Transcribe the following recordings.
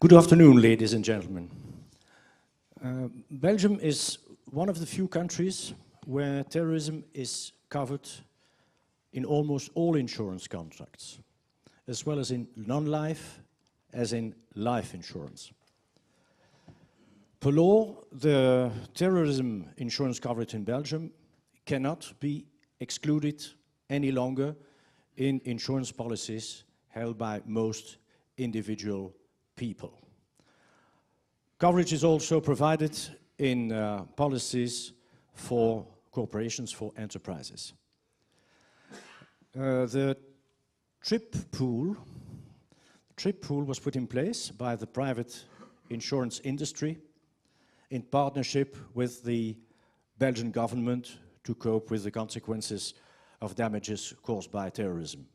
Good afternoon, ladies and gentlemen. Belgium is one of the few countries where terrorism is covered in almost all insurance contracts, as well as in non-life as in life insurance. Per law, the terrorism insurance coverage in Belgium cannot be excluded any longer in insurance policies held by most individual people. Coverage is also provided in policies for corporations, for enterprises. The IFTRIP pool was put in place by the private insurance industry in partnership with the Belgian government to cope with the consequences of damages caused by terrorism.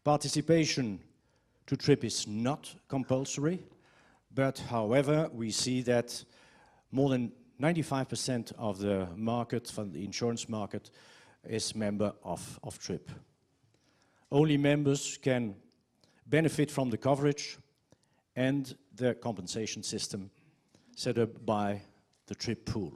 Participation to IFTRIP is not compulsory, but however, we see that more than 95% of the market, from the insurance market, is member of IFTRIP. Only members can benefit from the coverage and the compensation system set up by the IFTRIP pool.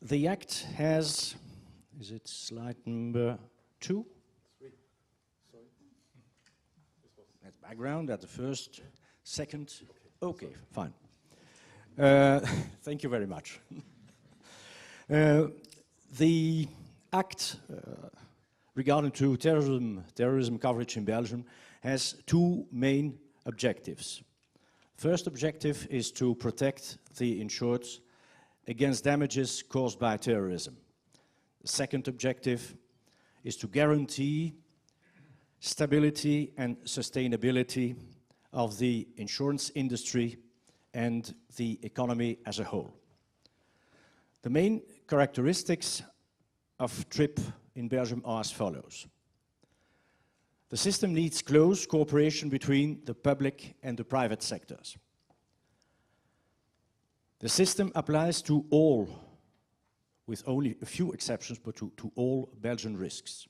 The Act has, is it slide number 2? 3. Sorry. That's background, at the first, second. Okay, fine. Thank you very much. The Act regarding to terrorism coverage in Belgium has two main objectives. First objective is to protect the insured against damages caused by terrorism. The second objective is to guarantee stability and sustainability of the insurance industry and the economy as a whole. The main characteristics of IFTRIP in Belgium are as follows. The system needs close cooperation between the public and the private sectors. The system applies to all, with only a few exceptions, but to all Belgian risks.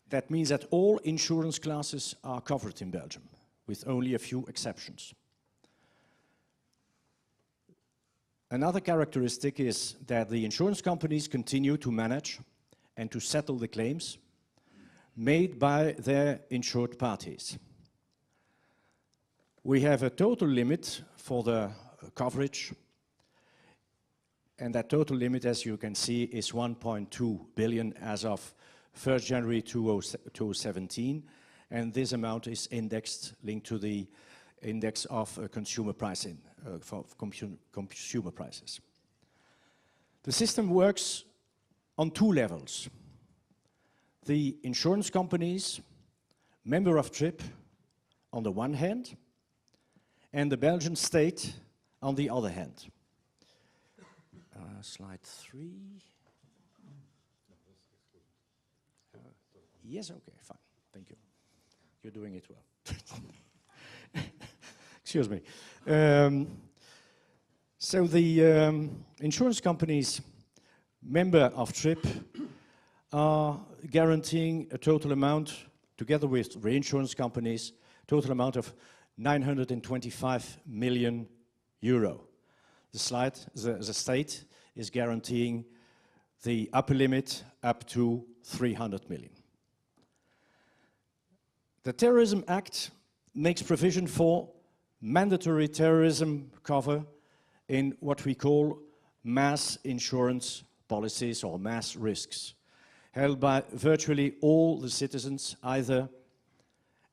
That means that all insurance classes are covered in Belgium, with only a few exceptions. Another characteristic is that the insurance companies continue to manage and to settle the claims made by their insured parties. We have a total limit for the coverage, and that total limit, as you can see, is 1.2 billion as of 1st January 2017, and this amount is indexed, linked to the index of consumer pricing, for consumer prices. The system works on two levels. The insurance companies, member of IFTRIP, on the one hand, and the Belgian state on the other hand. Slide 3. Yes, okay, fine, thank you. You're doing it well. Excuse me. So the insurance companies, member of IFTRIP, are guaranteeing a total amount, together with reinsurance companies, total amount of 925 million euro. The state is guaranteeing the upper limit up to 300 million. The Terrorism Act makes provision for mandatory terrorism cover in what we call mass insurance policies or mass risks, held by virtually all the citizens, either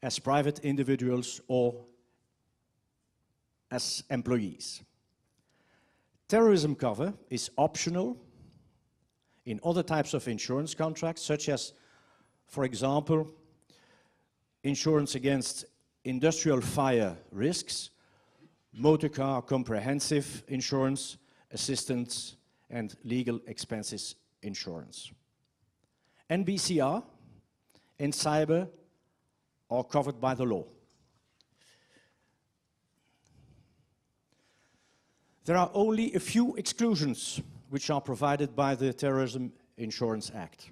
as private individuals or as employees. Terrorism cover is optional in other types of insurance contracts, such as, for example, insurance against industrial fire risks, motor car comprehensive insurance, assistance and legal expenses insurance. NBCR and cyber are covered by the law. There are only a few exclusions which are provided by the Terrorism Insurance Act.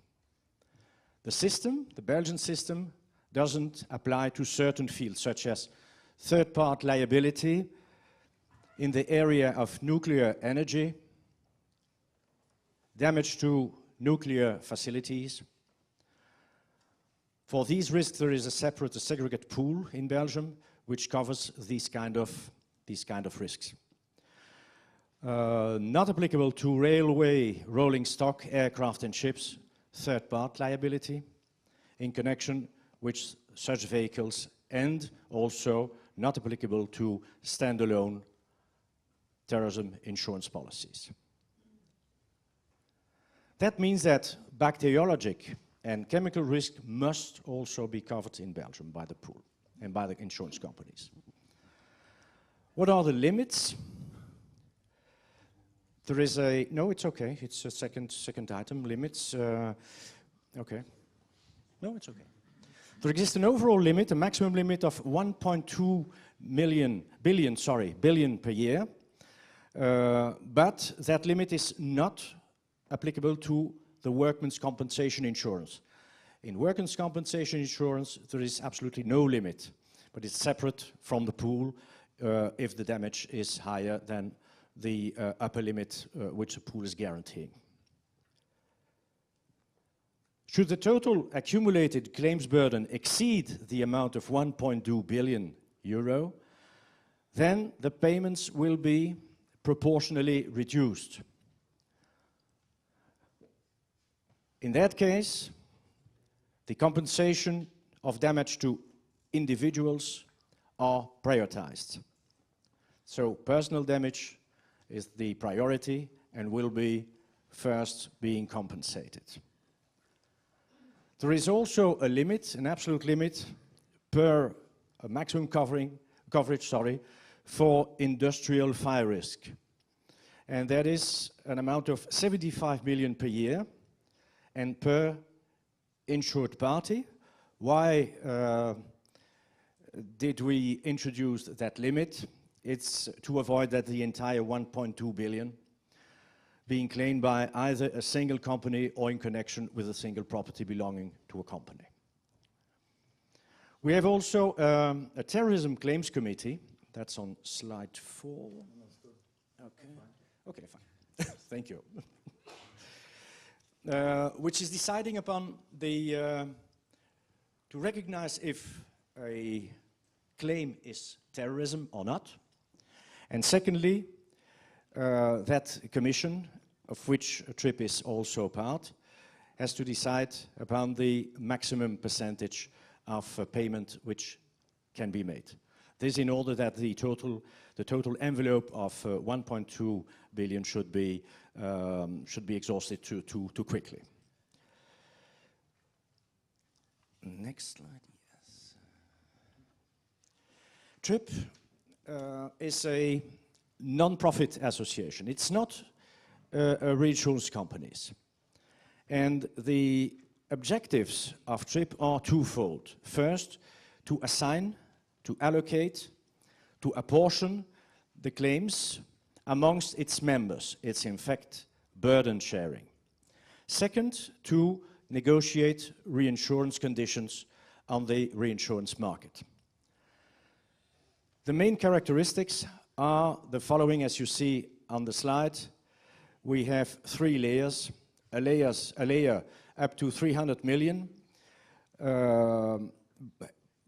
The system, the Belgian system, doesn't apply to certain fields, such as third-party liability in the area of nuclear energy, damage to nuclear facilities. For these risks, there is a separate, a segregated pool in Belgium, which covers these kind of risks. Not applicable to railway, rolling stock, aircraft and ships, third-party liability in connection with such vehicles, and also not applicable to standalone terrorism insurance policies. That means that bacteriologic and chemical risk must also be covered in Belgium by the pool and by the insurance companies. What are the limits? There is a, no, it's okay, it's a second item, limits, okay. No, it's okay. There exists an overall limit, a maximum limit of 1.2 billion per year, but that limit is not applicable to the workman's compensation insurance. In workman's compensation insurance, there is absolutely no limit, but it's separate from the pool if the damage is higher than the upper limit which the pool is guaranteeing. Should the total accumulated claims burden exceed the amount of 1.2 billion euro, then the payments will be proportionally reduced. In that case, the compensation of damage to individuals are prioritized. So personal damage is the priority and will be first being compensated. There is also a limit, an absolute limit, per maximum coverage, for industrial fire risk. And that is an amount of 75 million per year and per insured party. Why did we introduce that limit? It's to avoid that the entire 1.2 billion being claimed by either a single company or in connection with a single property belonging to a company. We have also a terrorism claims committee. That's on slide 4. Okay, okay, fine. Thank you. Which is deciding upon the to recognize if a claim is terrorism or not. And secondly, that commission, of which IFTRIP is also part, has to decide upon the maximum percentage of payment which can be made. This in order that the total envelope of 1.2 billion should be exhausted too quickly. Next slide, yes. IFTRIP is a non-profit association. It's not a reinsurance companies. And the objectives of IFTRIP are twofold. First, to assign, to allocate, to apportion the claims amongst its members. It's in fact burden sharing. Second, to negotiate reinsurance conditions on the reinsurance market. The main characteristics are the following, as you see on the slide. We have 3 layers. A layer up to 300 million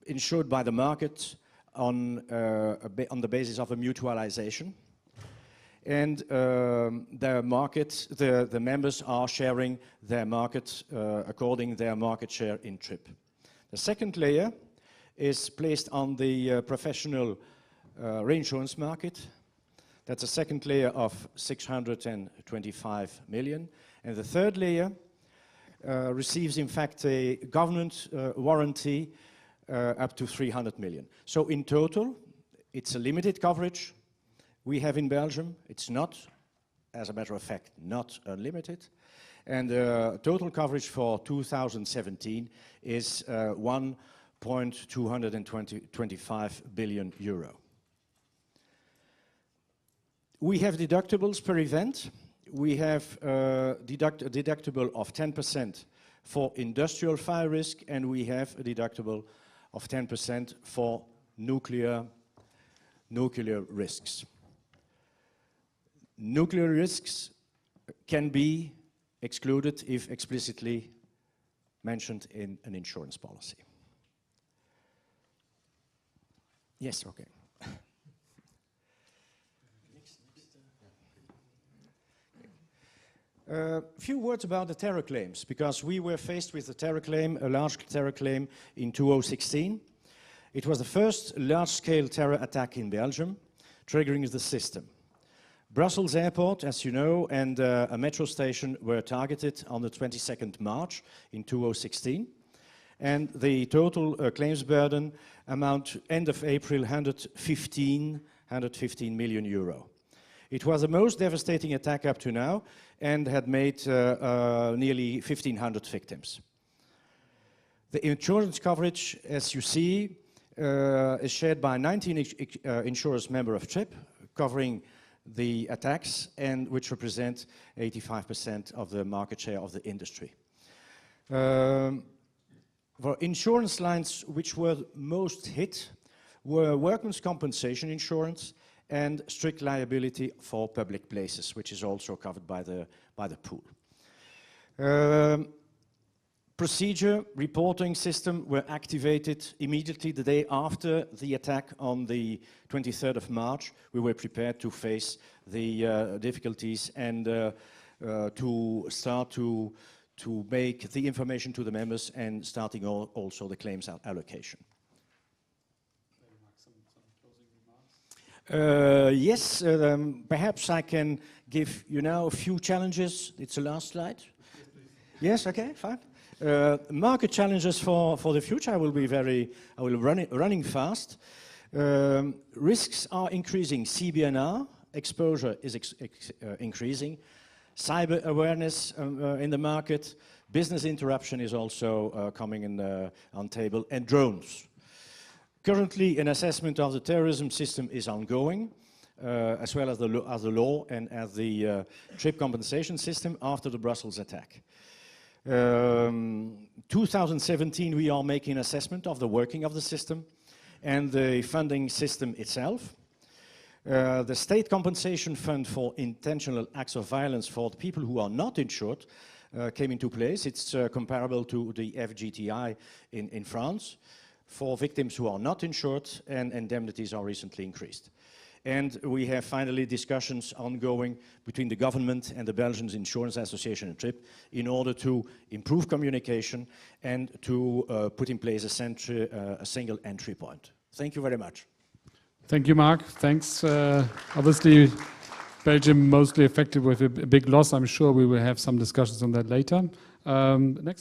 insured by the market on the basis of a mutualization. And the members are sharing their market according their market share in IFTRIP. The second layer is placed on the professional reinsurance market. That's a second layer of 625 million. And the third layer receives, in fact, a government warranty up to 300 million. So in total, it's a limited coverage we have in Belgium. It's not, as a matter of fact, not unlimited. And total coverage for 2017 is 1.225 billion euro. We have deductibles per event. we have a deductible of 10% for industrial fire risk, and we have a deductible of 10% for nuclear risks. Nuclear risks can be excluded if explicitly mentioned in an insurance policy. Yes, okay. A few words about the terror claims, because we were faced with a terror claim, a large terror claim in 2016. It was the first large-scale terror attack in Belgium, triggering the system. Brussels Airport, as you know, and a metro station were targeted on the 22nd March in 2016. And the total claims burden amount, end of April, 115 million euro. It was the most devastating attack up to now and had made nearly 1,500 victims. The insurance coverage, as you see, is shared by 19 insurers member of IFTRIP, covering the attacks, and which represent 85% of the market share of the industry. For insurance lines which were most hit were workmen's compensation insurance and strict liability for public places, which is also covered by the pool. Procedure reporting system were activated immediately the day after the attack on the 23rd of March. We were prepared to face the difficulties and to start to make the information to the members and starting also the claims allocation. Yes, perhaps I can give you now a few challenges. It's the last slide. Yes, okay, fine. Market challenges for the future. I will running fast. Risks are increasing. CBNR exposure is increasing. Cyber awareness in the market. Business interruption is also coming on table, and drones. Currently, an assessment of the terrorism system is ongoing, as well as the law and as the trip compensation system after the Brussels attack. 2017, we are making an assessment of the working of the system and the funding system itself. The state compensation fund for intentional acts of violence for the people who are not insured came into place. It's comparable to the FGTI in France for victims who are not insured, and indemnities are recently increased. And we have finally discussions ongoing between the government and the Belgian Insurance Association and IFTRIP in order to improve communication and to put in place a single entry point. Thank you very much. Thank you, Marc. Thanks. Obviously, Belgium mostly affected with a big loss. I'm sure we will have some discussions on that later. Next.